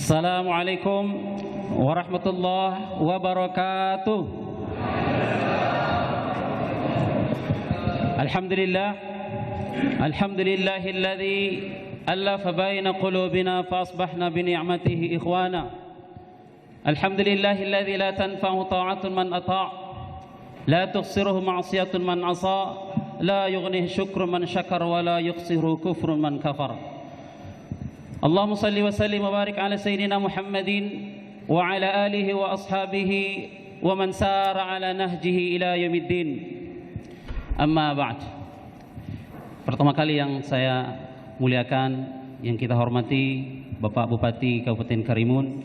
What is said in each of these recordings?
Assalamualaikum warahmatullahi wabarakatuh. Alhamdulillah, alhamdulillahilladzi alafa baina qulubina fa asbahna bi ni'matihi ikhwana. Alhamdulillahilladzi la tanfa'u ta'atun man ata', la tukhsiruhu ma'siyatun man asa, la yughnihi syukru man syakar wa la yukhsiruhu kufrun man kafar. Allahumma salli wa sallim wa barik ala sayyidina Muhammadin wa ala alihi wa ashabihi wa man sara ala nahjihi ila yaumiddin. Amma ba'd. Pertama kali yang saya muliakan, yang kita hormati Bapak Bupati Kabupaten Karimun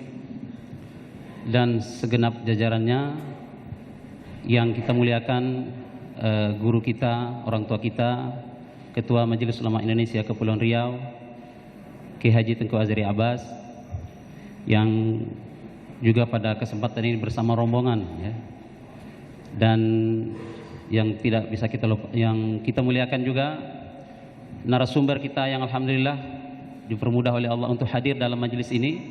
dan segenap jajarannya, yang kita muliakan guru kita, orang tua kita, Ketua Majelis Ulama Indonesia Kepulauan Riau, Kiai Haji Tengku Azhari Abbas, yang juga pada kesempatan ini bersama rombongan, ya. Dan yang tidak bisa kita lupa, yang kita muliakan juga narasumber kita yang alhamdulillah dipermudah oleh Allah untuk hadir dalam majelis ini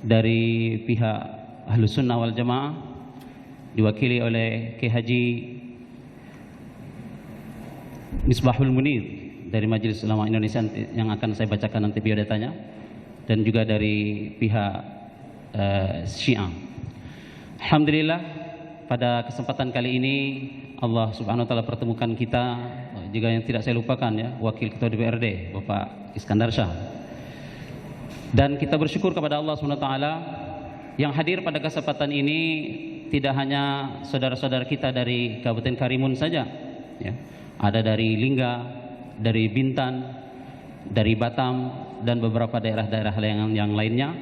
dari pihak Ahlus Sunnah wal Jamaah, diwakili oleh Kiai Haji Misbahul Munir dari Majelis Ulama Indonesia yang akan saya bacakan nanti biodatanya, dan juga dari pihak Syiah. Alhamdulillah, pada kesempatan kali ini Allah Subhanahu wa taala pertemukan kita, juga yang tidak saya lupakan, ya, Wakil Ketua DPRD Bapak Iskandar Shah. Dan kita bersyukur kepada Allah Subhanahu wa taala yang hadir pada kesempatan ini tidak hanya saudara-saudara kita dari Kabupaten Karimun saja, ya. Ada dari Lingga, dari Bintan, dari Batam, dan beberapa daerah-daerah yang lainnya,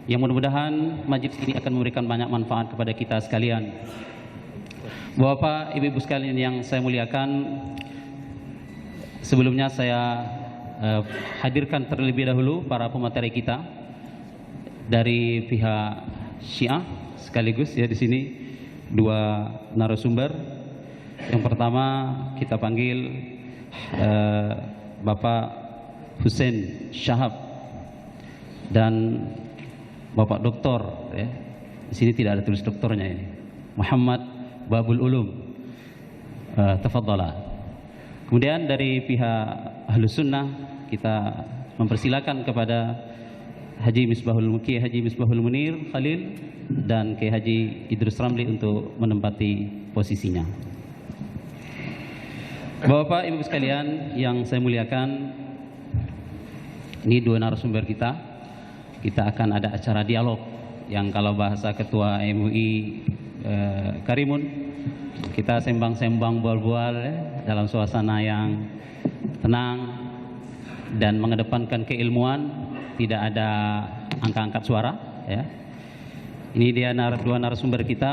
yang mudah-mudahan majelis ini akan memberikan banyak manfaat kepada kita sekalian. Bapak, Ibu-ibu sekalian yang saya muliakan, sebelumnya saya hadirkan terlebih dahulu para pemateri kita dari pihak Syiah, sekaligus ya di sini dua narasumber. Yang pertama kita panggil Bapak Hussein Syahab dan Bapak Doktor, ya. Di sini tidak ada tulis doktornya ini. Muhammad Babul Ulum. Tafadhala. Kemudian dari pihak Ahlus Sunnah kita mempersilakan kepada Haji Misbahul Munir Khalil dan Kiai Haji Idrus Ramli untuk menempati posisinya. Bapak Ibu sekalian yang saya muliakan, ini dua narasumber kita. Kita akan ada acara dialog yang kalau bahasa Ketua MUI Karimun, kita sembang-sembang bual-bual, ya, dalam suasana yang tenang dan mengedepankan keilmuan, tidak ada angka-angkat suara, ya. Ini dia dua narasumber kita,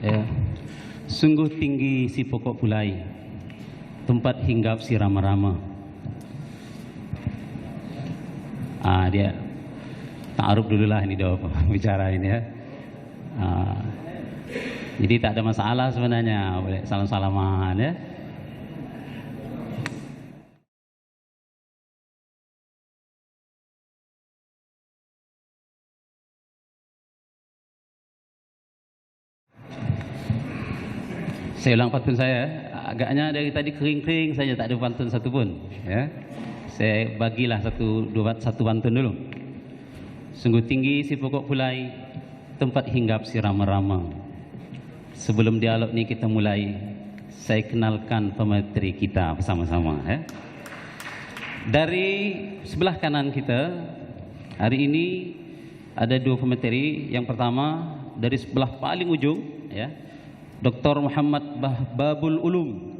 ya. Sungguh tinggi si pokok pulai, tempat hinggap si rama-rama. Dia ta'aruf dulu lah ini doa bicara ini, ya. Jadi tak ada masalah sebenarnya, boleh salam-salaman, ya. Saya ulang pantun saya, agaknya dari tadi kering-kering saja, tak ada pantun satu pun, ya. Saya bagilah satu pantun dulu. Sungguh tinggi si pokok pulai, tempat hinggap si rama-rama. Sebelum dialog ini kita mulai, saya kenalkan pemateri kita bersama-sama, ya. Dari sebelah kanan kita hari ini ada dua pemateri. Yang pertama dari sebelah paling ujung, ya, Dr. Muhammad Babul Ulum.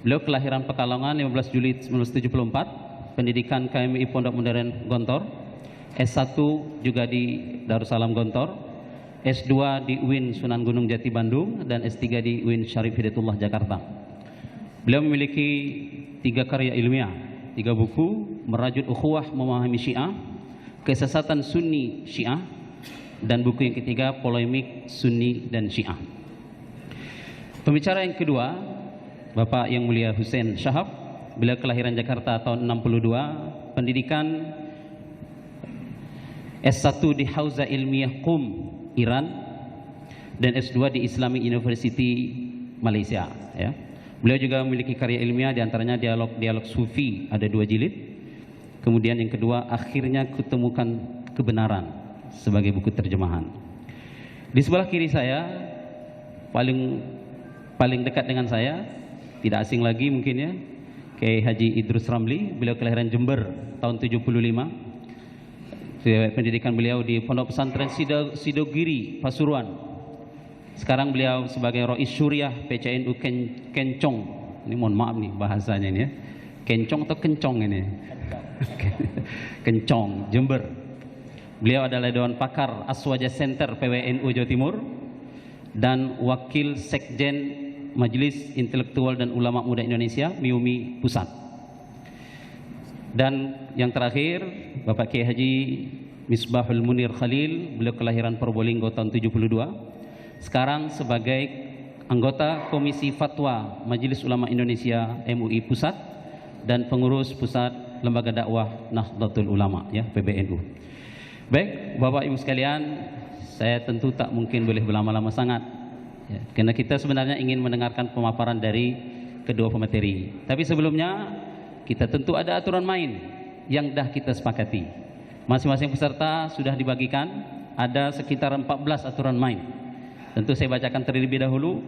Beliau kelahiran Pekalongan 15 Juli 1974, pendidikan KMI Pondok Modern Gontor, S1 juga di Darussalam Gontor, S2 di UIN Sunan Gunung Jati Bandung, dan S3 di UIN Syarif Hidayatullah Jakarta. Beliau memiliki 3 karya ilmiah, 3 buku, Merajut Ukhuwah Memahami Syiah, Kesesatan Sunni Syiah, dan buku yang ketiga, Polemik Sunni dan Syiah. Pembicara yang kedua, Bapak Yang Mulia Hussein Syahab. Beliau kelahiran Jakarta tahun 62, pendidikan S1 di Hauza Ilmiah Qum, Iran, dan S2 di Islamic University Malaysia. Ya. Beliau juga memiliki karya ilmiah, diantaranya dialog Sufi, ada 2 jilid. Kemudian yang kedua, Akhirnya Kutemukan Kebenaran, sebagai buku terjemahan. Di sebelah kiri saya, paling dekat dengan saya, tidak asing lagi mungkin ya, Kiai Haji Idrus Ramli. Beliau kelahiran Jember tahun 75. Pendidikan beliau di Pondok Pesantren Sidogiri, Pasuruan. Sekarang beliau sebagai Rois Syuriah PCNU Kencong. Ini mohon maaf nih bahasanya ini ya. Kencong atau kencong ini? Kencong, Jember. Beliau adalah Dewan Pakar Aswaja Center PWNU Jawa Timur dan Wakil Sekjen Majelis Intelektual dan Ulama Muda Indonesia MIUMI Pusat. Dan yang terakhir, Bapak Kiai Haji Misbahul Munir Khalil. Beliau kelahiran Probolinggo tahun 72. Sekarang sebagai anggota Komisi Fatwa Majelis Ulama Indonesia MUI Pusat dan pengurus Pusat Lembaga Dakwah Nahdlatul Ulama ya, PBNU. Baik, Bapak Ibu sekalian, saya tentu tak mungkin boleh berlama-lama sangat ya, karena kita sebenarnya ingin mendengarkan pemaparan dari kedua pemateri. Tapi sebelumnya kita tentu ada aturan main yang dah kita sepakati. Masing-masing peserta sudah dibagikan ada sekitar 14 aturan main. Tentu saya bacakan terlebih dahulu.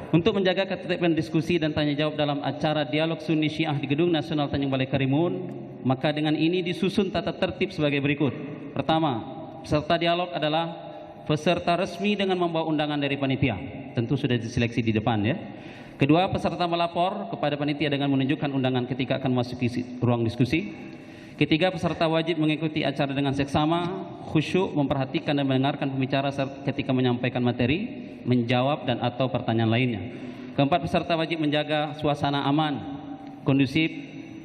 Untuk menjaga ketertiban diskusi dan tanya jawab dalam acara Dialog Sunni Syiah di Gedung Nasional Tanjung Balai Karimun, maka dengan ini disusun tata tertib sebagai berikut. Pertama, peserta dialog adalah peserta resmi dengan membawa undangan dari panitia. Tentu sudah diseleksi di depan ya. Kedua, peserta melapor kepada panitia dengan menunjukkan undangan ketika akan memasuki ruang diskusi. Ketiga, peserta wajib mengikuti acara dengan seksama, khusyuk, memperhatikan dan mendengarkan pembicara ketika menyampaikan materi, menjawab dan atau pertanyaan lainnya. Keempat, peserta wajib menjaga suasana aman, kondusif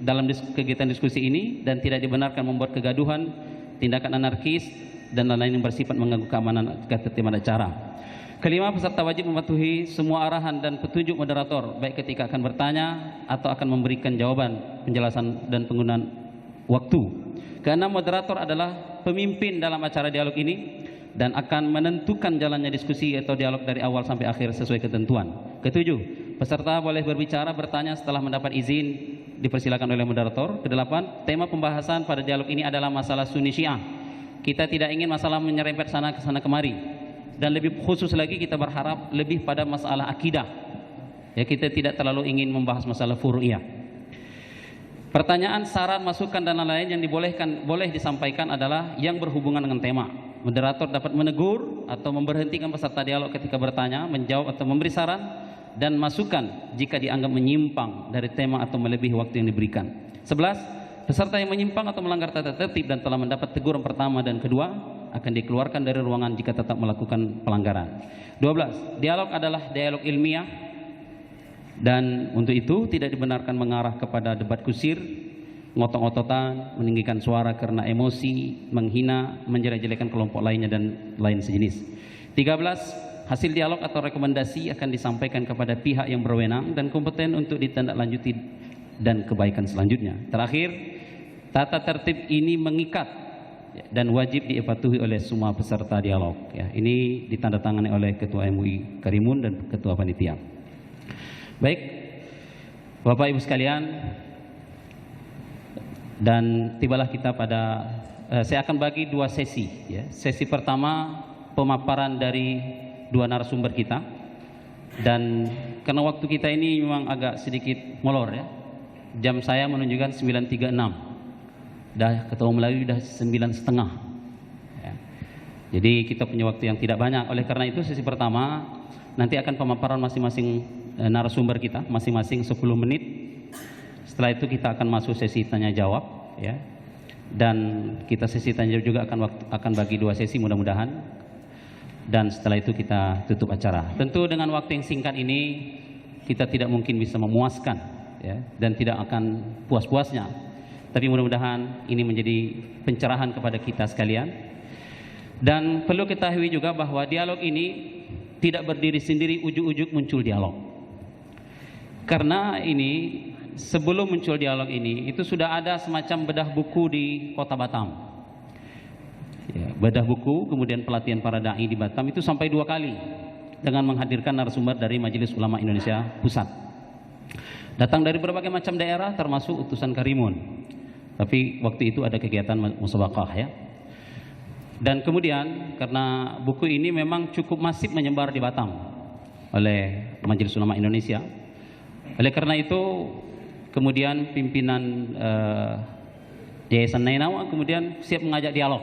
dalam kegiatan diskusi ini dan tidak dibenarkan membuat kegaduhan, tindakan anarkis dan lain-lain yang bersifat mengganggu keamanan ketertiban acara. Kelima, peserta wajib mematuhi semua arahan dan petunjuk moderator baik ketika akan bertanya atau akan memberikan jawaban, penjelasan dan penggunaan waktu. Keenam, moderator adalah pemimpin dalam acara dialog ini dan akan menentukan jalannya diskusi atau dialog dari awal sampai akhir sesuai ketentuan. Ketujuh, peserta boleh berbicara bertanya setelah mendapat izin dipersilakan oleh moderator. Kedelapan, tema pembahasan pada dialog ini adalah masalah Sunni Syiah. Kita tidak ingin masalah menyerempet sana ke sana kemari. Dan lebih khusus lagi kita berharap lebih pada masalah akidah. Ya, kita tidak terlalu ingin membahas masalah furu'iyah. Pertanyaan, saran, masukan dan lain-lain yang boleh disampaikan adalah yang berhubungan dengan tema. Moderator dapat menegur atau memberhentikan peserta dialog ketika bertanya, menjawab atau memberi saran dan masukan jika dianggap menyimpang dari tema atau melebihi waktu yang diberikan. 11. Peserta yang menyimpang atau melanggar tata tertib dan telah mendapat teguran pertama dan kedua akan dikeluarkan dari ruangan jika tetap melakukan pelanggaran. 12. Dialog adalah dialog ilmiah. Dan untuk itu tidak dibenarkan mengarah kepada debat kusir, ngotong-ngototan, meninggikan suara karena emosi, menghina, menjelek-jelekan kelompok lainnya dan lain sejenis. 13. Hasil dialog atau rekomendasi akan disampaikan kepada pihak yang berwenang dan kompeten untuk ditindaklanjuti dan kebaikan selanjutnya. Terakhir, tata tertib ini mengikat dan wajib dipatuhi oleh semua peserta dialog. Ya, ini ditandatangani oleh Ketua MUI Karimun dan Ketua Panitia. Baik, Bapak Ibu sekalian, dan tibalah kita pada saya akan bagi dua sesi ya. Sesi pertama pemaparan dari dua narasumber kita, dan karena waktu kita ini memang agak sedikit molor ya. Jam saya menunjukkan 9.36. Dah ketemu Melayu dah 9.30 ya. Jadi kita punya waktu yang tidak banyak. Oleh karena itu sesi pertama nanti akan pemaparan masing-masing narasumber kita masing-masing 10 menit. Setelah itu kita akan masuk sesi tanya jawab ya. Dan kita sesi tanya jawab juga akan bagi dua sesi mudah-mudahan. Dan setelah itu kita tutup acara. Tentu dengan waktu yang singkat ini kita tidak mungkin bisa memuaskan ya, dan tidak akan puas-puasnya. Tapi mudah-mudahan ini menjadi pencerahan kepada kita sekalian. Dan perlu ketahui juga bahwa dialog ini tidak berdiri sendiri, ujuk-ujuk muncul dialog. Karena ini sebelum muncul dialog ini itu sudah ada semacam bedah buku di Kota Batam. Ya, bedah buku, kemudian pelatihan para dai di Batam itu sampai 2 kali dengan menghadirkan narasumber dari Majelis Ulama Indonesia Pusat. Datang dari berbagai macam daerah termasuk utusan Karimun. Tapi waktu itu ada kegiatan musabaqah ya. Dan kemudian karena buku ini memang cukup masif menyebar di Batam oleh Majelis Ulama Indonesia. Oleh karena itu kemudian pimpinan Yayasan Nainawa kemudian siap mengajak dialog.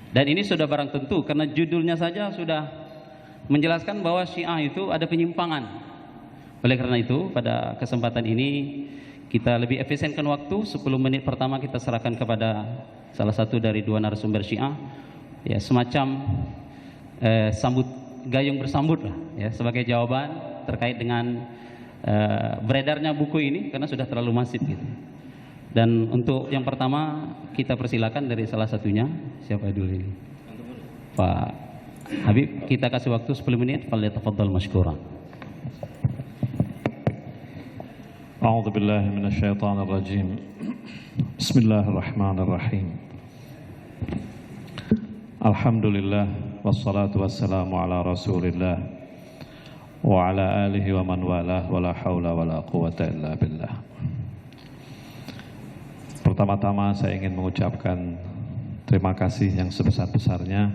Dan ini sudah barang tentu karena judulnya saja sudah menjelaskan bahwa Syiah itu ada penyimpangan. Oleh karena itu pada kesempatan ini kita lebih efisienkan waktu. 10 menit pertama kita serahkan kepada salah satu dari 2 narasumber Syiah, ya semacam gayung bersambut lah, ya sebagai jawaban terkait dengan beredarnya buku ini karena sudah terlalu masif gitu. Dan untuk yang pertama kita persilakan dari salah satunya, siapa dulu ini? Pak Habib, kita kasih waktu 10 menit, falyatafaddal mashkura. A'udzu billahi minasyaitonir rajim. Bismillahirrahmanirrahim. Alhamdulillah wassalatu wassalamu ala Rasulillah wa ala alihi wa man walah wa la haula wa la quwata illa billah. Pertama-tama saya ingin mengucapkan terima kasih yang sebesar-besarnya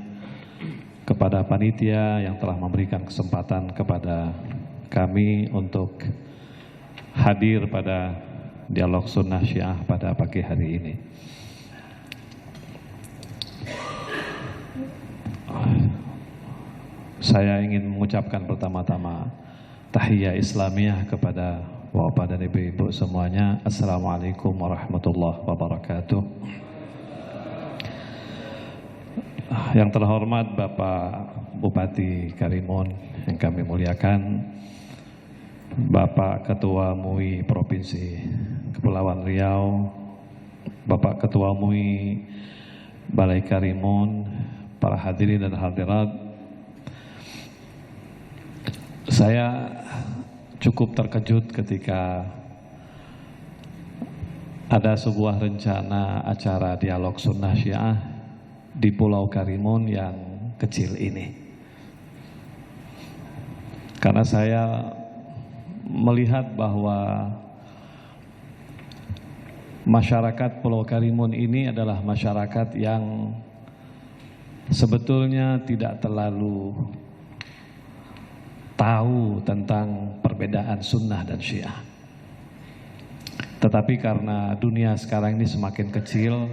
kepada panitia yang telah memberikan kesempatan kepada kami untuk hadir pada dialog sunnah Syiah pada pagi hari ini. Saya ingin mengucapkan pertama-tama tahiyya Islamiyah kepada Bapak dan Ibu-ibu semuanya. Assalamualaikum warahmatullahi wabarakatuh. Yang terhormat Bapak Bupati Karimun yang kami muliakan, Bapak Ketua MUI Provinsi Kepulauan Riau, Bapak Ketua MUI Balai Karimun, para hadirin dan hadirat, saya cukup terkejut ketika ada sebuah rencana acara dialog sunnah Syiah di Pulau Karimun yang kecil ini. Karena saya melihat bahwa masyarakat Pulau Karimun ini adalah masyarakat yang sebetulnya tidak terlalu tahu tentang perbedaan sunnah dan Syiah. Tetapi karena dunia sekarang ini semakin kecil,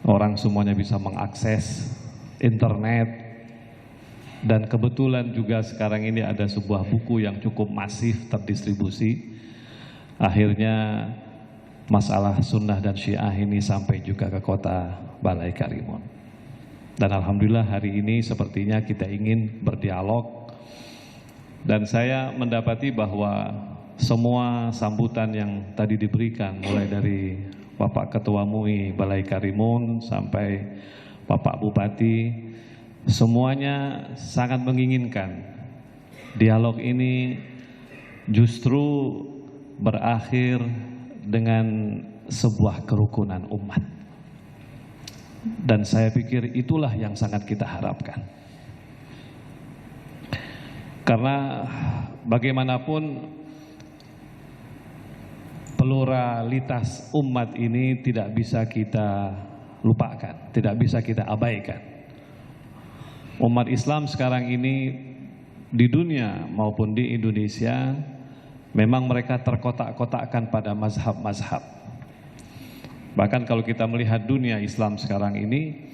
orang semuanya bisa mengakses internet, dan kebetulan juga sekarang ini ada sebuah buku yang cukup masif terdistribusi. Akhirnya masalah sunnah dan Syiah ini sampai juga ke kota Balai Karimun. Dan alhamdulillah hari ini sepertinya kita ingin berdialog. Dan saya mendapati bahwa semua sambutan yang tadi diberikan, mulai dari Bapak Ketua MUI Balai Karimun sampai Bapak Bupati, semuanya sangat menginginkan dialog ini justru berakhir dengan sebuah kerukunan umat. Dan saya pikir itulah yang sangat kita harapkan. Karena bagaimanapun pluralitas umat ini tidak bisa kita lupakan, tidak bisa kita abaikan. Umat Islam sekarang ini di dunia maupun di Indonesia memang mereka terkotak-kotakkan pada mazhab-mazhab. Bahkan kalau kita melihat dunia Islam sekarang ini,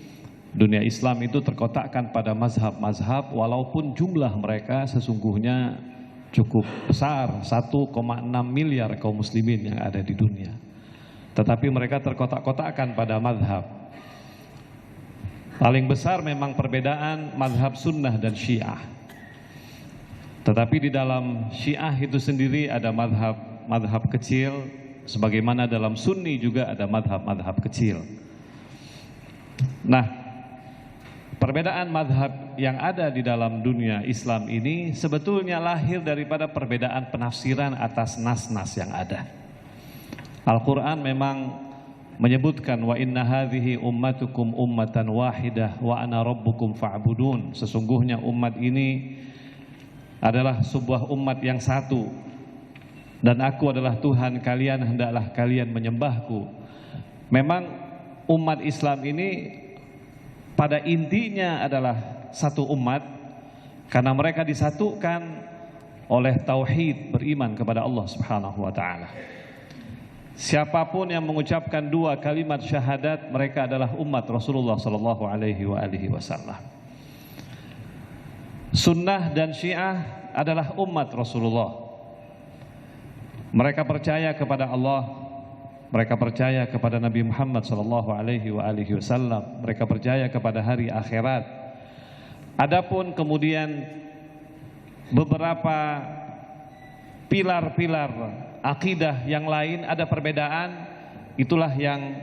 dunia Islam itu terkotakkan pada mazhab-mazhab, walaupun jumlah mereka sesungguhnya cukup besar, 1,6 miliar kaum muslimin yang ada di dunia. Tetapi mereka terkotak-kotakkan pada mazhab. Paling besar memang perbedaan mazhab sunnah dan Syiah. Tetapi di dalam Syiah itu sendiri ada mazhab kecil, sebagaimana dalam Sunni juga ada mazhab kecil. Nah, perbedaan mazhab yang ada di dalam dunia Islam ini sebetulnya lahir daripada perbedaan penafsiran atas nas-nas yang ada. Al-Quran memang menyebutkan wa inna hadhihi ummatukum ummatan wahidah wa ana rabbukum fa'budun. Sesungguhnya umat ini adalah sebuah umat yang satu dan aku adalah Tuhan kalian, hendaklah kalian menyembahku. Memang umat Islam ini pada intinya adalah satu umat karena mereka disatukan oleh tauhid, beriman kepada Allah Subhanahu wa taala. Siapapun yang mengucapkan dua kalimat syahadat, mereka adalah umat Rasulullah sallallahu alaihi wasallam. Sunnah dan Syiah adalah umat Rasulullah. Mereka percaya kepada Allah, mereka percaya kepada Nabi Muhammad sallallahu alaihi wasallam, mereka percaya kepada hari akhirat. Adapun kemudian beberapa pilar-pilar akidah yang lain ada perbedaan, itulah yang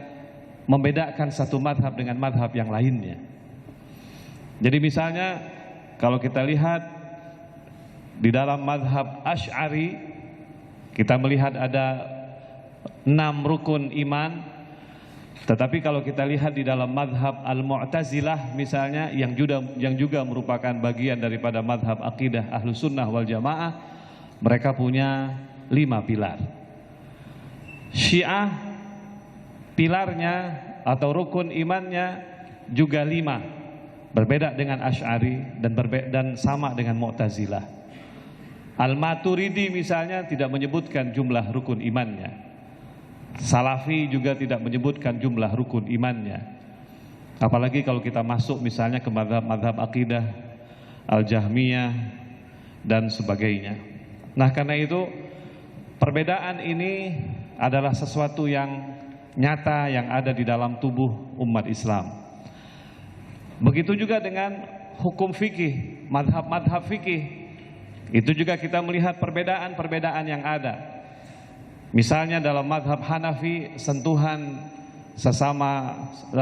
membedakan satu madhab dengan madhab yang lainnya. Jadi misalnya kalau kita lihat di dalam madhab Asy'ari, kita melihat ada 6 rukun iman. Tetapi kalau kita lihat di dalam madhab Al-Mu'tazilah misalnya, yang juga merupakan bagian daripada madhab akidah Ahlus Sunnah wal Jamaah, mereka punya 5 pilar. Syiah pilarnya atau rukun imannya juga 5, berbeda dengan Asy'ari dan sama dengan Mu'tazilah. Al-Maturidi misalnya tidak menyebutkan jumlah rukun imannya. Salafi juga tidak menyebutkan jumlah rukun imannya. Apalagi kalau kita masuk misalnya ke madhab akidah Al-Jahmiyah dan sebagainya. Nah, karena itu perbedaan ini adalah sesuatu yang nyata yang ada di dalam tubuh umat Islam. Begitu juga dengan hukum fikih, madhab fikih. Itu juga kita melihat perbedaan-perbedaan yang ada. Misalnya dalam madhab Hanafi, sentuhan sesama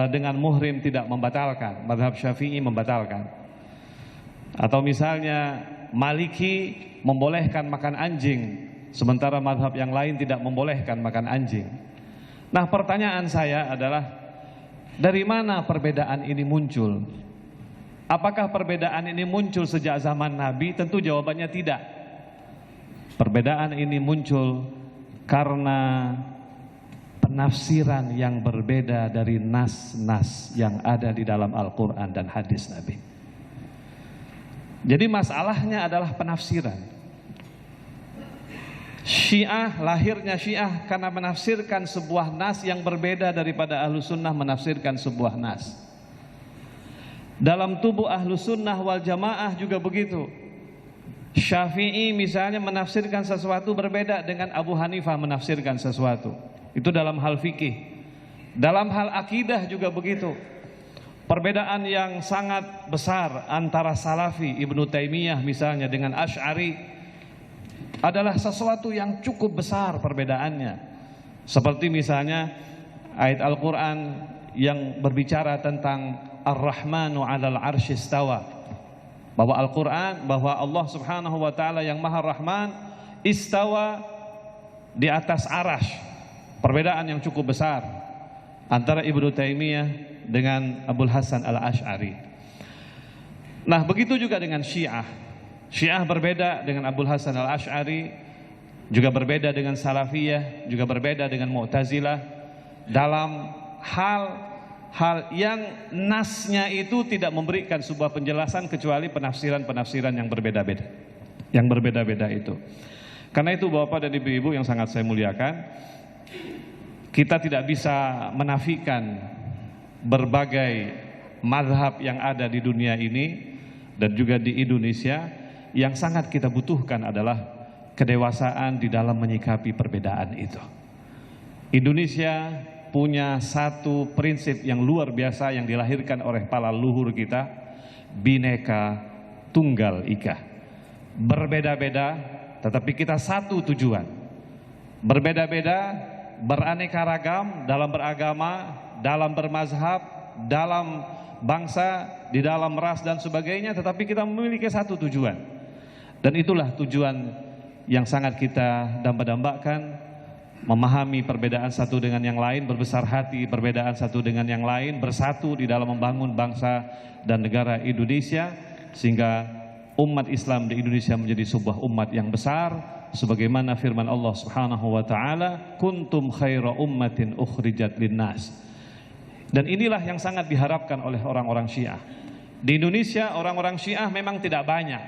dengan muhrim tidak membatalkan, madhab Syafi'i membatalkan. Atau misalnya Maliki membolehkan makan anjing, sementara madhab yang lain tidak membolehkan makan anjing. Nah, pertanyaan saya adalah, dari mana perbedaan ini muncul? Apakah perbedaan ini muncul sejak zaman Nabi? Tentu jawabannya tidak. Perbedaan ini muncul karena penafsiran yang berbeda dari nas-nas yang ada di dalam Al-Quran dan hadis Nabi. Jadi masalahnya adalah penafsiran. Syiah, lahirnya Syiah karena menafsirkan sebuah nas yang berbeda daripada Ahlus Sunnah menafsirkan sebuah nas. Dalam tubuh Ahlus Sunnah wal Jamaah juga begitu. Syafi'i misalnya menafsirkan sesuatu berbeda dengan Abu Hanifah menafsirkan sesuatu. Itu dalam hal fikih. Dalam hal akidah juga begitu. Perbedaan yang sangat besar antara Salafi Ibnu Taimiyah misalnya dengan Asy'ari adalah sesuatu yang cukup besar perbedaannya. Seperti misalnya ayat Al-Quran yang berbicara tentang Ar-Rahmanu 'alal 'arsy istawa. Bahwa Al-Quran, bahwa Allah Subhanahu wa ta'ala yang Maha Rahman istawa di atas arash. Perbedaan yang cukup besar antara Ibnu Taimiyah dengan Abul Hasan Al-Asy'ari. Nah, begitu juga dengan Syiah. Syiah berbeda dengan Abul Hasan Al-Asy'ari, juga berbeda dengan Salafiyah, juga berbeda dengan Mu'tazilah dalam hal yang nasnya itu tidak memberikan sebuah penjelasan kecuali penafsiran-penafsiran yang berbeda-beda. Yang berbeda-beda itu. Karena itu Bapak dan Ibu-ibu yang sangat saya muliakan, kita tidak bisa menafikan berbagai mazhab yang ada di dunia ini dan juga di Indonesia. Yang sangat kita butuhkan adalah kedewasaan di dalam menyikapi perbedaan itu. Indonesia punya satu prinsip yang luar biasa yang dilahirkan oleh para leluhur kita, Bhinneka Tunggal Ika. Berbeda-beda tetapi kita satu tujuan. Berbeda-beda, beraneka ragam dalam beragama, dalam bermazhab, dalam bangsa, di dalam ras dan sebagainya, tetapi kita memiliki satu tujuan. Dan itulah tujuan yang sangat kita damba-dambakan, memahami perbedaan satu dengan yang lain, berbesar hati perbedaan satu dengan yang lain, bersatu di dalam membangun bangsa dan negara Indonesia, sehingga umat Islam di Indonesia menjadi sebuah umat yang besar, sebagaimana firman Allah Subhanahu wa taala, kuntum khaira ummatin ukhrijat linnas. Dan inilah yang sangat diharapkan oleh orang-orang Syiah. Di Indonesia orang-orang Syiah memang tidak banyak,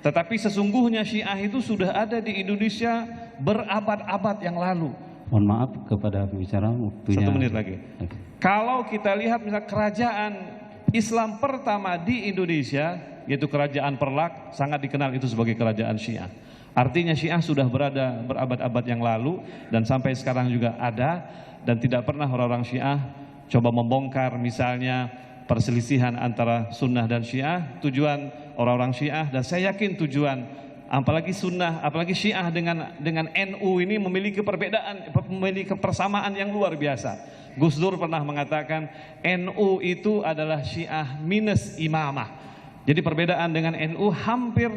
tetapi sesungguhnya Syiah itu sudah ada di Indonesia berabad-abad yang lalu. Mohon maaf kepada pembicara, waktunya 1 menit lagi. Kalau kita lihat misalnya kerajaan Islam pertama di Indonesia, yaitu kerajaan Perlak, sangat dikenal itu sebagai kerajaan Syiah. Artinya Syiah sudah berada berabad-abad yang lalu dan sampai sekarang juga ada, dan tidak pernah orang-orang Syiah coba membongkar misalnya perselisihan antara sunnah dan Syiah. Tujuan orang-orang Syiah, dan saya yakin tujuan apalagi sunnah, apalagi Syiah dengan NU ini memiliki perbedaan, memiliki persamaan yang luar biasa. Gus Dur pernah mengatakan NU itu adalah Syiah minus imamah. Jadi perbedaan dengan NU hampir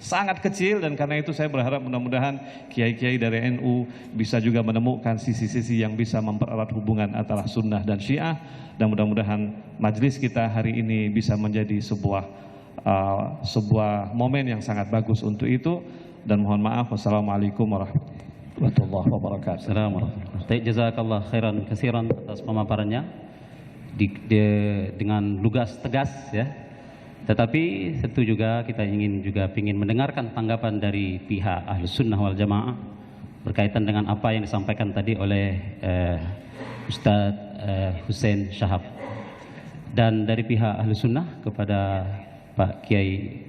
sangat kecil, dan karena itu saya berharap mudah-mudahan kiai-kiai dari NU bisa juga menemukan sisi-sisi yang bisa mempererat hubungan antara sunnah dan Syiah, dan mudah-mudahan majelis kita hari ini bisa menjadi sebuah momen yang sangat bagus untuk itu. Dan mohon maaf, wassalamualaikum warahmatullahi wabarakatuh. Assalamualaikum. Jazakallah khairan katsiran atas pemaparannya dengan lugas tegas ya. Tetapi tentu juga kita ingin mendengarkan tanggapan dari pihak Ahlus Sunnah wal Jamaah berkaitan dengan apa yang disampaikan tadi oleh Ustadz Hussein Syahab, dan dari pihak Ahlus Sunnah kepada Pak Kiai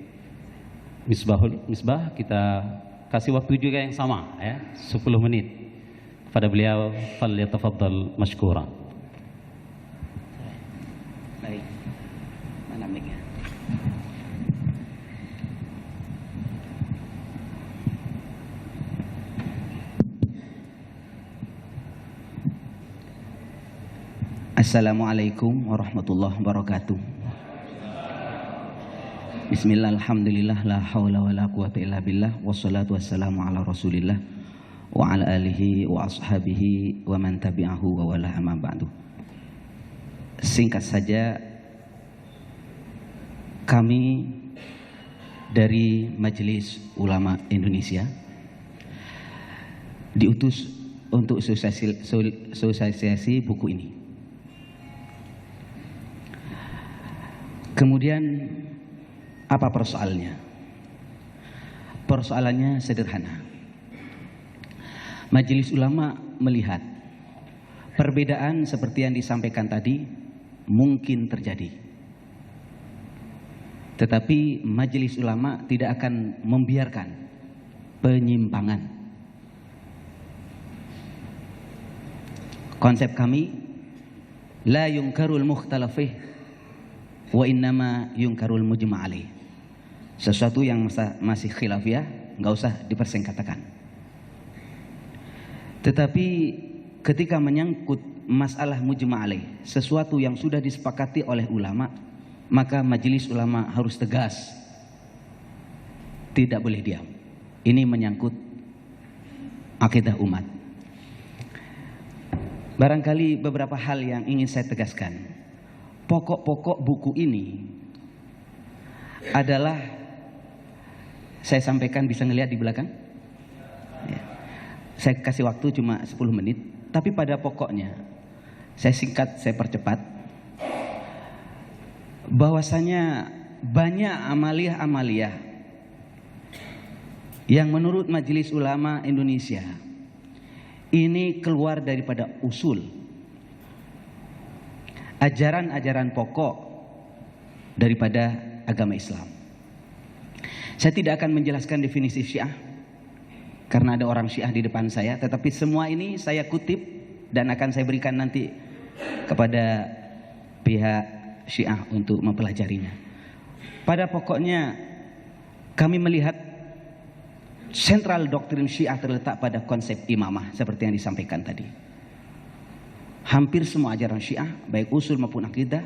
Misbah kita kasih waktu juga yang sama ya, 10 menit kepada beliau. Falyatafaddal mashkuran. Baik. Mana mic-nya? Assalamualaikum warahmatullahi wabarakatuh. Bismillah, alhamdulillah, la hawla wa la quwata illa billah, wassalatu wassalamu ala rasulillah wa ala alihi wa ashabihi wa man tabi'ahu wa wala amma ba'du. Singkat saja, kami dari Majelis Ulama Indonesia diutus untuk sosialisasi buku ini. Kemudian apa persoalannya? Persoalannya sederhana. Majelis Ulama melihat perbedaan seperti yang disampaikan tadi mungkin terjadi. Tetapi Majelis Ulama tidak akan membiarkan penyimpangan. Konsep kami, la yungkarul mukhtalafih wa innama yungkarul mujma' alaih. Sesuatu yang masih khilafiyah nggak usah dipersingkatkan. Tetapi ketika menyangkut masalah mujma' alaih, sesuatu yang sudah disepakati oleh ulama, maka majelis ulama harus tegas, tidak boleh diam. Ini menyangkut akidah umat. Barangkali beberapa hal yang ingin saya tegaskan. Pokok-pokok buku ini adalah, saya sampaikan, bisa ngelihat di belakang ya. Saya kasih waktu cuma 10 menit, tapi pada pokoknya saya singkat, saya percepat, bahwasanya banyak amaliyah-amaliyah yang menurut Majelis Ulama Indonesia ini keluar daripada usul ajaran-ajaran pokok daripada agama Islam. Saya tidak akan menjelaskan definisi Syiah karena ada orang Syiah di depan saya, tetapi semua ini saya kutip dan akan saya berikan nanti kepada pihak Syiah untuk mempelajarinya. Pada pokoknya kami melihat sentral doktrin Syiah terletak pada konsep imamah seperti yang disampaikan tadi. Hampir semua ajaran Syiah, baik usul maupun akidah,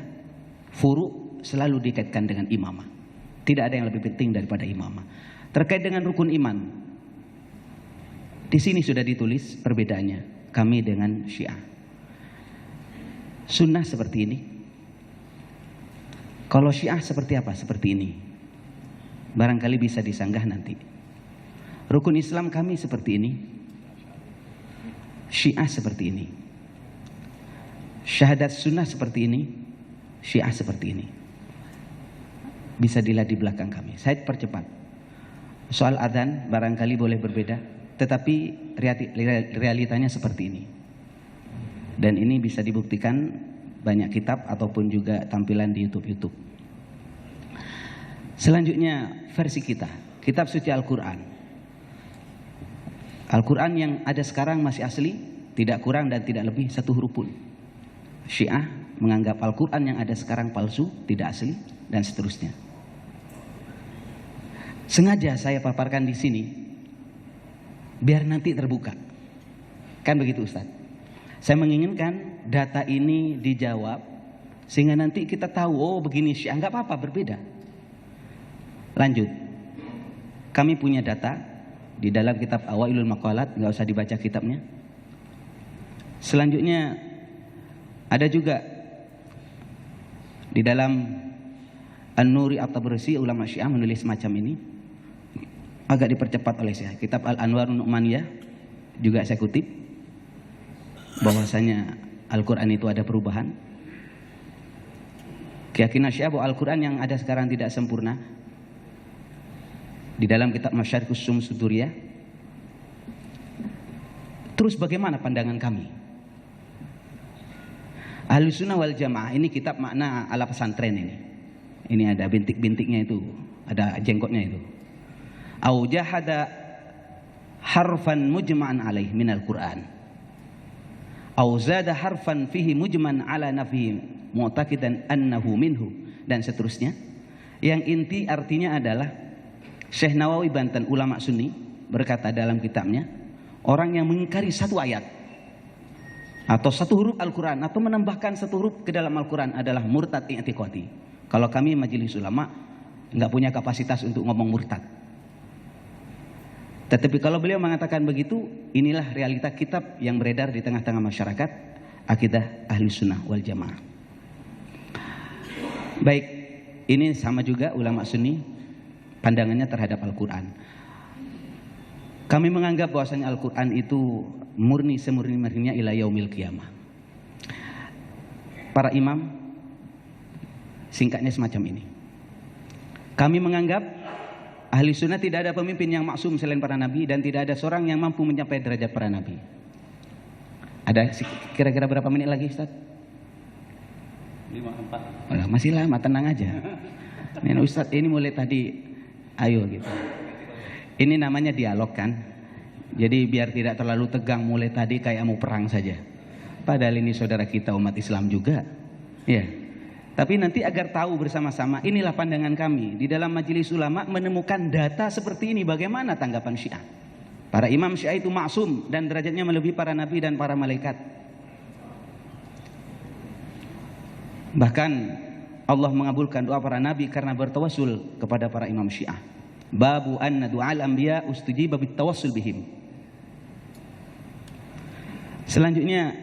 furu, selalu dikaitkan dengan imamah. Tidak ada yang lebih penting daripada imamah. Terkait dengan rukun iman, Di sini sudah ditulis perbedaannya kami dengan Syiah. Sunnah seperti ini. Kalau Syiah seperti apa? Seperti ini. Barangkali bisa disanggah nanti. Rukun Islam kami seperti ini. Syiah seperti ini. Syahadat sunnah seperti ini. Syiah seperti ini. Bisa dilihat di belakang kami. Saya percepat. Soal adzan barangkali boleh berbeda, tetapi realitanya seperti ini. Dan ini bisa dibuktikan banyak kitab ataupun juga tampilan di YouTube. Selanjutnya versi kita, kitab suci Al-Quran. Al-Quran yang ada sekarang masih asli, tidak kurang dan tidak lebih satu huruf pun. Syiah menganggap Al-Quran yang ada sekarang palsu, tidak asli, dan seterusnya. Sengaja saya paparkan di sini, biar nanti terbuka. Kan begitu Ustaz? Saya menginginkan data ini dijawab, sehingga nanti kita tahu, oh begini Syiah, nggak apa-apa, berbeda. Lanjut, kami punya data di dalam kitab Awailul Maqalat, nggak usah dibaca kitabnya. Selanjutnya ada juga di dalam An-Nuri At-Tabrisi, ulama Syiah menulis macam ini, agak dipercepat oleh saya. Kitab Al-Anwarun Nu'maniyah juga saya kutip, bahwasanya Al-Quran itu ada perubahan. Keyakinan Syiah bahwa Al-Quran yang ada sekarang tidak sempurna. Di dalam kitab Masyarikus Suduriyah. Terus bagaimana pandangan kami? Ahlus Sunnah wal Jamaah, ini kitab makna ala pesantren ini. Ini ada bintik-bintiknya itu, ada jengkotnya itu. Au jahada harfan mujma'an alaih minal Qur'an. Au zada harfan fihi mujman ala nafihi mu'taqidan annahu minhu, dan seterusnya. Yang inti artinya adalah Syekh Nawawi Banten, ulama Sunni, berkata dalam kitabnya, orang yang mengingkari satu ayat atau satu huruf Al-Quran atau menambahkan satu huruf ke dalam Al-Quran adalah murtad i'tiqadi. Kalau kami majelis ulama nggak punya kapasitas untuk ngomong murtad. Tetapi kalau beliau mengatakan begitu, inilah realita kitab yang beredar di tengah-tengah masyarakat, akidah Ahlus Sunnah wal Jamaah. Baik, ini sama juga ulama Sunni pandangannya terhadap Al-Quran. Kami menganggap bahwasanya Al-Quran itu murni semurni-murninya ila yaumil qiyamah. Para imam singkatnya semacam ini. Kami menganggap ahli sunnah tidak ada pemimpin yang maksum selain para nabi, dan tidak ada seorang yang mampu mencapai derajat para nabi. Ada kira-kira berapa menit lagi Ustaz? 5-4. Oh, masih lama, tenang aja. Ini Ustaz ini mulai tadi ayo gitu. Ini namanya dialog kan. Jadi biar tidak terlalu tegang mulai tadi kayak mau perang saja. Padahal ini saudara kita umat Islam juga. Ya. Tapi nanti agar tahu bersama-sama, inilah pandangan kami. Di dalam majelis ulama menemukan data seperti ini, bagaimana tanggapan Syiah. Para imam Syiah itu maksum dan derajatnya melebihi para nabi dan para malaikat. Bahkan Allah mengabulkan doa para nabi karena bertawassul kepada para imam Syiah. Babu anna du'al anbiya ustujiba bitawassul bihim. Selanjutnya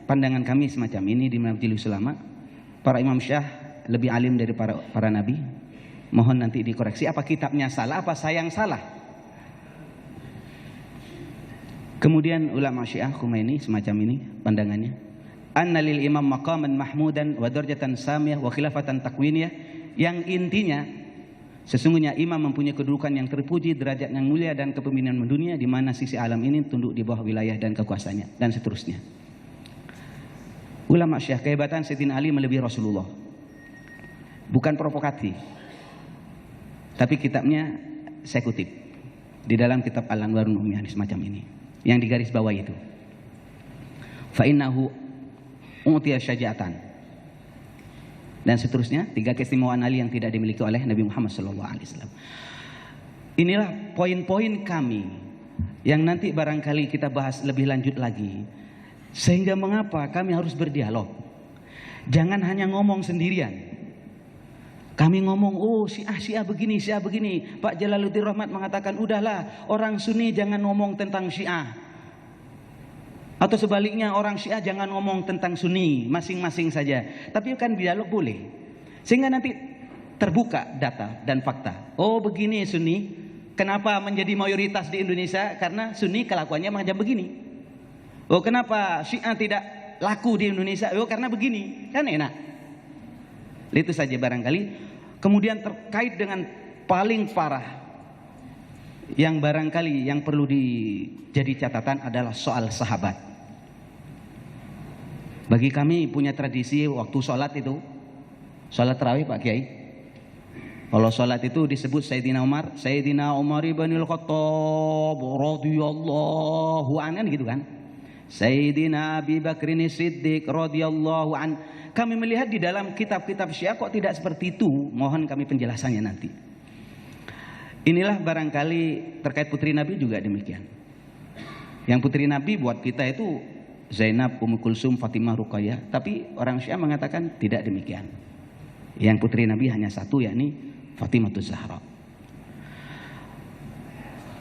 pandangan kami semacam ini di majelis ulama. Para imam Syiah lebih alim dari para nabi. Mohon nanti dikoreksi, apa kitabnya salah, apa saya yang salah. Kemudian ulama Syiah Khomeini semacam ini pandangannya. Anna lil imam maqaman mahmudan wa darjatan samiyah wa khilafatan takwiniyah, yang intinya sesungguhnya imam mempunyai kedudukan yang terpuji, derajat yang mulia dan kepemimpinan mendunia, di mana sisi alam ini tunduk di bawah wilayah dan kekuasaannya, dan seterusnya. Ulama Syiah, kehebatan Sayyidina Ali melebihi Rasulullah. Bukan provokatif, tapi kitabnya saya kutip di dalam kitab Al-Anwarun Nu'maniyah semacam ini, yang digaris bawah itu. Fa innahu utiya syaja'atan, dan seterusnya, 3 keistimewaan Ali yang tidak dimiliki oleh Nabi Muhammad SAW. Inilah poin-poin kami yang nanti barangkali kita bahas lebih lanjut lagi. Sehingga mengapa kami harus berdialog? Jangan hanya ngomong sendirian. Kami ngomong, oh Syiah begini, Syiah begini. Pak Jalaluddin Rahmat mengatakan, udahlah orang Sunni jangan ngomong tentang Syiah. Atau sebaliknya orang Syiah jangan ngomong tentang Sunni, masing-masing saja. Tapi kan dialog boleh. Sehingga nanti terbuka data dan fakta. Oh begini Sunni, kenapa menjadi mayoritas di Indonesia? Karena Sunni kelakuannya macam begini. Oh kenapa Syiah tidak laku di Indonesia? Oh karena begini, kan enak. Itu saja barangkali. Kemudian terkait dengan paling parah, yang barangkali yang perlu jadi catatan adalah soal sahabat. Bagi kami punya tradisi waktu sholat itu, sholat tarawih Pak Kiai. Kalau sholat itu disebut Sayyidina Umar ibn al-Khattab radhiyallahu anhu gitu kan. Sayyidina Abi Bakrin Siddiq radhiyallahu an. Kami melihat di dalam kitab-kitab Syiah kok tidak seperti itu. Mohon kami penjelasannya nanti. Inilah barangkali terkait putri Nabi juga demikian. Yang putri Nabi buat kita itu Zainab, Ummu Kulsum, Fatimah, Ruqayyah. Tapi orang Syiah mengatakan tidak demikian. Yang putri Nabi hanya satu, yakni Fatimahuz Zahra.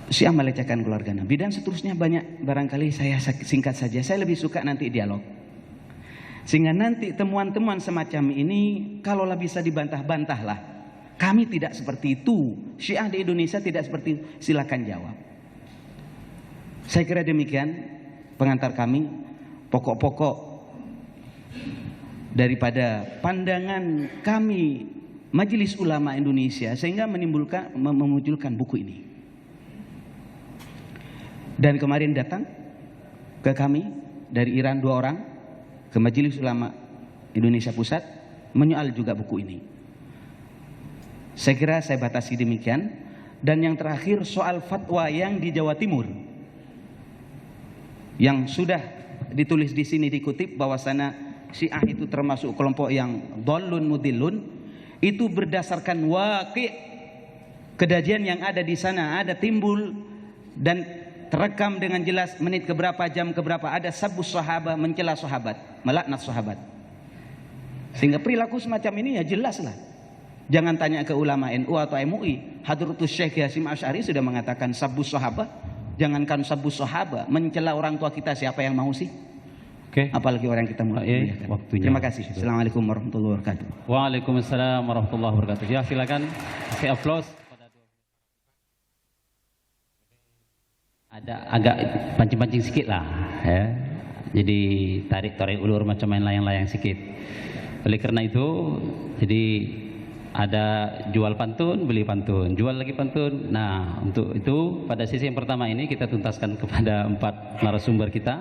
Syiah melecehkan keluarga Nabi dan seterusnya banyak. Barangkali saya singkat saja. Saya lebih suka nanti dialog. Sehingga nanti temuan-temuan semacam ini kalaulah bisa dibantah-bantahlah. Kami tidak seperti itu. Syiah di Indonesia tidak seperti itu. Silakan jawab. Saya kira demikian pengantar kami. Pokok-pokok daripada pandangan kami Majelis Ulama Indonesia sehingga memunculkan buku ini. Dan kemarin datang ke kami dari Iran 2 orang ke Majelis Ulama Indonesia Pusat menyoal juga buku ini. Saya kira saya batasi demikian. Dan yang terakhir soal fatwa yang di Jawa Timur yang sudah ditulis di sini dikutip bahwasana Syiah itu termasuk kelompok yang dhalun mudillun, itu berdasarkan waqi' kejadian yang ada di sana, ada timbul dan terekam dengan jelas menit keberapa, jam keberapa, ada sabbus sahabah, mencela sahabat, melaknat sahabat. Sehingga perilaku semacam ini ya jelaslah. Jangan tanya ke ulama NU atau MUI. Hadratus Syekh Hasyim Asy'ari sudah mengatakan sabbus sahabah. Jangankan sabbus sahabah, mencela orang tua kita siapa yang mau sih? Oke. Apalagi orang kita mulai. Terima kasih. Assalamualaikum warahmatullahi wabarakatuh. Waalaikumsalam warahmatullahi wabarakatuh. Ya silakan. Kasih aplaus. Ada agak pancing-pancing sedikit lah ya. Jadi tarik ulur macam main layang-layang sedikit. Oleh karena itu jadi ada jual pantun, beli pantun, jual lagi pantun. Nah, untuk itu pada sesi yang pertama ini kita tuntaskan kepada 4 narasumber kita,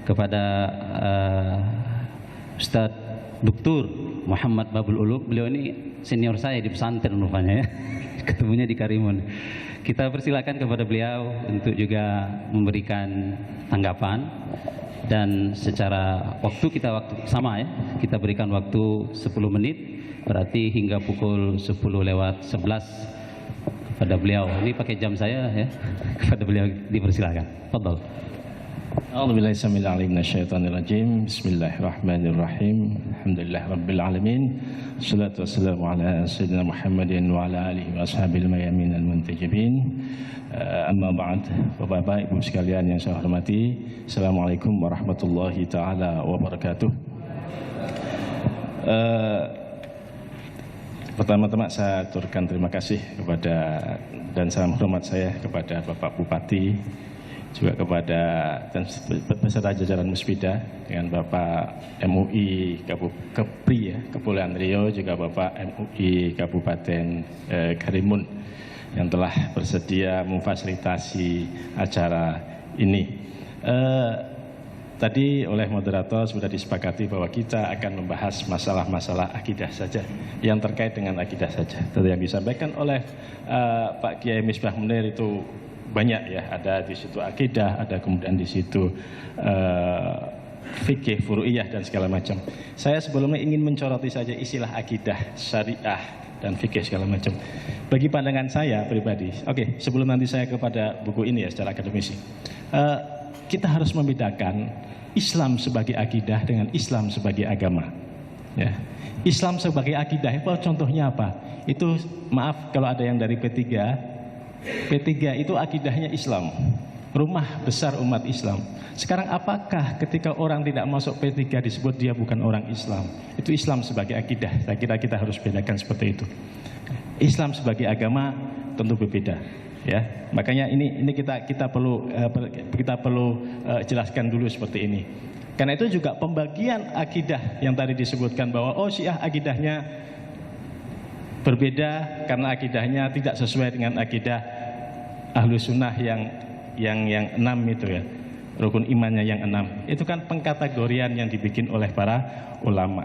kepada Ustadz Dr. Muhammad Babul Ulum. Beliau ini senior saya di pesantren rupanya ya. Ketemunya di Karimun. Kita persilakan kepada beliau untuk juga memberikan tanggapan dan secara waktu sama ya. Kita berikan waktu 10 menit, berarti hingga pukul 10:11 kepada beliau. Ini pakai jam saya ya. Kepada beliau dipersilakan. Fadhal. A'udzubillahi samil alim minasyaitonir rajim. Bismillahirrahmanirrahim. Alhamdulillah rabbil alamin. Wassalatu wassalamu ala sayyidina Muhammadin wa ala alihi wa ashabil mayamin al-muntajibin. Amma ba'd. Bapak-bapak, Ibu sekalian yang saya hormati, Assalamualaikum warahmatullahi taala wabarakatuh. Pertama-tama saya aturkan terima kasih kepada dan salam hormat saya kepada Bapak Bupati, juga kepada dan beserta jajaran Musbida dengan Bapak MUI Kepri ya, Kepulauan Riau, juga Bapak MUI Kabupaten Karimun yang telah bersedia memfasilitasi acara ini. Tadi oleh moderator sudah disepakati bahwa kita akan membahas masalah-masalah akidah saja, yang terkait dengan akidah saja. Tadi yang disampaikan oleh Pak Kiai Misbah Munir itu banyak ya, ada di situ akidah, ada kemudian di situ fikih, furu'iyah dan segala macam. Saya sebelumnya ingin mencoroti saja istilah akidah, syariah dan fikih segala macam. Bagi pandangan saya pribadi, oke, sebelum nanti saya kepada buku ini ya secara akademisi, kita harus membedakan Islam sebagai akidah dengan Islam sebagai agama. Ya. Islam sebagai akidah, itu contohnya apa? Itu maaf kalau ada yang dari P3 itu akidahnya Islam, rumah besar umat Islam. Sekarang apakah ketika orang tidak masuk P3 disebut dia bukan orang Islam? Itu Islam sebagai akidah. Saya kira kita harus bedakan seperti itu. Islam sebagai agama tentu berbeda, ya. Makanya ini kita perlu jelaskan dulu seperti ini. Karena itu juga pembagian akidah yang tadi disebutkan bahwa Syiah akidahnya berbeda karena akidahnya tidak sesuai dengan akidah Ahlus Sunnah yang 6 itu ya, rukun imannya yang 6. Itu kan pengkategorian yang dibikin oleh para ulama.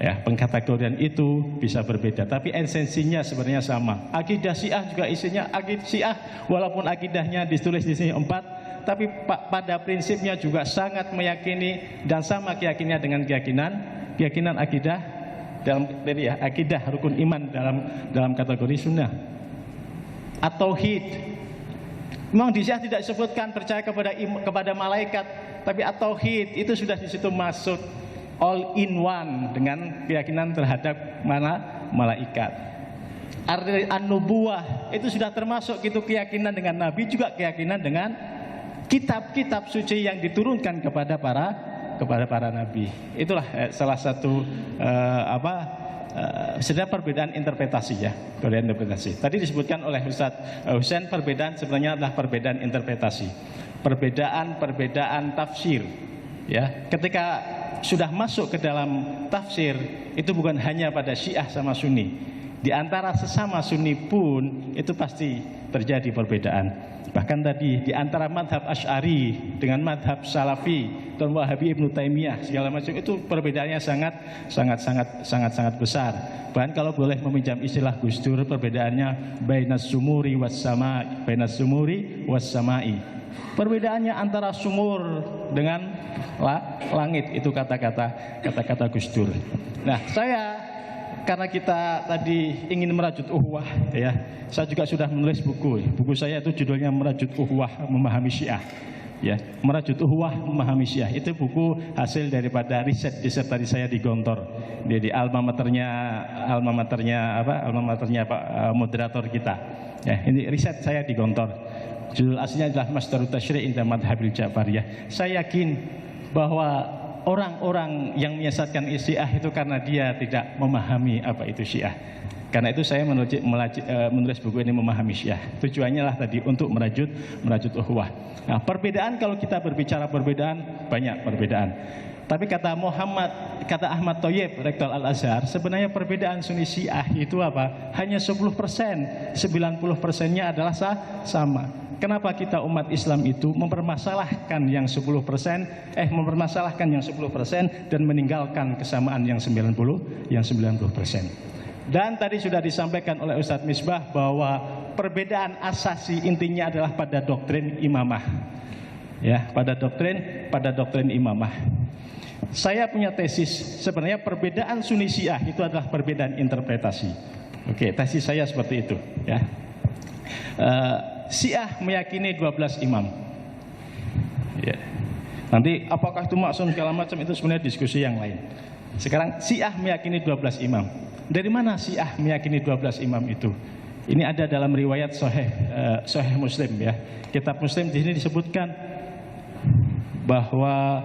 Ya, pengkategorian itu bisa berbeda, tapi esensinya sebenarnya sama. Akidah Syiah juga isinya akidah Syiah, walaupun akidahnya ditulis di sini 4. Tapi pada prinsipnya juga sangat meyakini dan sama keyakinannya dengan keyakinan akidah dalam akidah rukun iman dalam kategori sunnah. At-tauhid. Memang di Syiah tidak disebutkan percaya kepada malaikat, tapi at-tauhid itu sudah di situ masuk all in one dengan keyakinan terhadap malaikat. An-nubuwah itu sudah termasuk gitu keyakinan dengan nabi, juga keyakinan dengan kitab-kitab suci yang diturunkan kepada para nabi. Itulah salah satu sebenarnya perbedaan interpretasi ya, perbedaan interpretasi. Tadi disebutkan oleh Ustaz Husain, perbedaan sebenarnya adalah perbedaan interpretasi, perbedaan tafsir. Ya, ketika sudah masuk ke dalam tafsir itu bukan hanya pada Syiah sama Sunni. Di antara sesama Sunni pun itu pasti terjadi perbedaan. Bahkan tadi di antara madhab Asy'ari dengan madhab Salafi dan Wahabi Ibnu Taimiyah segala macam itu perbedaannya sangat besar. Bahkan kalau boleh meminjam istilah Gus Dur, perbedaannya bainas sumuri was samai. Perbedaannya antara sumur dengan langit, itu kata-kata Gus Dur. Nah, karena kita tadi ingin merajut uhwah ya, saya juga sudah menulis buku saya itu judulnya Merajut Uhwah Memahami Syiah ya. Merajut Uhwah Memahami Syiah itu buku hasil daripada riset disertasi saya di Gontor, di alma maternya Pak moderator kita ya. Ini riset saya di Gontor, judul aslinya adalah Masdarut Tasyri' inda Madhabil Ja'fariyah. Saya yakin bahwa orang-orang yang menyesatkan Syiah itu karena dia tidak memahami apa itu Syiah. Karena itu saya menulis buku ini Memahami Syiah. Tujuannya lah tadi untuk merajut uhwah. Nah, perbedaan, kalau kita berbicara perbedaan, banyak perbedaan. Tapi kata Ahmad Thoyyib, Rektor Al-Azhar, sebenarnya perbedaan Sunni Syiah itu apa? Hanya 10%, 90%-nya adalah sama. Kenapa kita umat Islam itu mempermasalahkan yang 10% dan meninggalkan kesamaan yang 90%. Dan tadi sudah disampaikan oleh Ustadz Misbah bahwa perbedaan asasi intinya adalah pada doktrin imamah. Ya, pada doktrin imamah. Saya punya tesis, sebenarnya perbedaan Sunni Syiah itu adalah perbedaan interpretasi. Oke, tesis saya seperti itu, ya. Syiah meyakini 12 imam. Ya. Nanti apakah itu maksum segala macam itu sebenarnya diskusi yang lain. Sekarang Syiah meyakini 12 imam. Dari mana Syiah meyakini 12 imam itu? Ini ada dalam riwayat Sahih Muslim ya. Kitab Muslim di sini disebutkan bahwa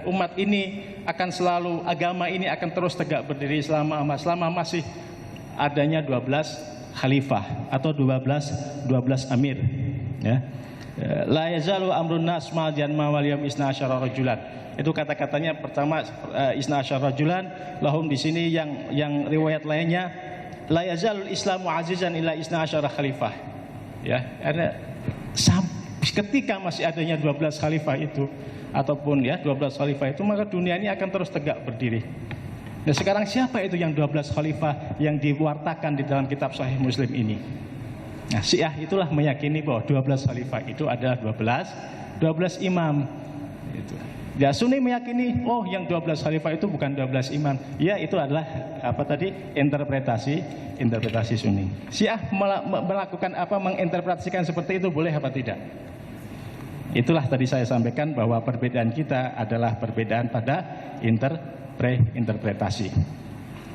umat ini akan selalu, agama ini akan terus tegak berdiri selama masih adanya 12 khalifah atau 12 amir ya. La yazalu amrun nas ma'jan ma'wal yawm isna asyara rajulan. Itu kata-katanya pertama isna asyara rajulan, lahum di sini yang riwayat lainnya la yazalul islamu azizan ila isna asyara khalifah. Ya, karena ketika masih adanya 12 khalifah itu ataupun ya 12 khalifah itu, maka dunia ini akan terus tegak berdiri. Nah, sekarang siapa itu yang 12 khalifah yang diwartakan di dalam kitab Sahih Muslim ini? Nah, Syiah itulah meyakini bahwa 12 khalifah itu adalah 12 imam. Itu. Ya, Sunni meyakini yang 12 khalifah itu bukan 12 imam. Ya, itu adalah interpretasi Sunni. Syiah melakukan menginterpretasikan seperti itu boleh apa tidak? Itulah tadi saya sampaikan bahwa perbedaan kita adalah perbedaan pada interpretasi.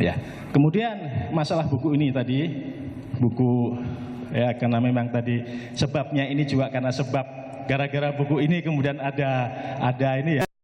Ya. Kemudian masalah buku ini tadi, buku ya, karena memang tadi sebabnya ini juga karena sebab gara-gara buku ini kemudian ada ini ya.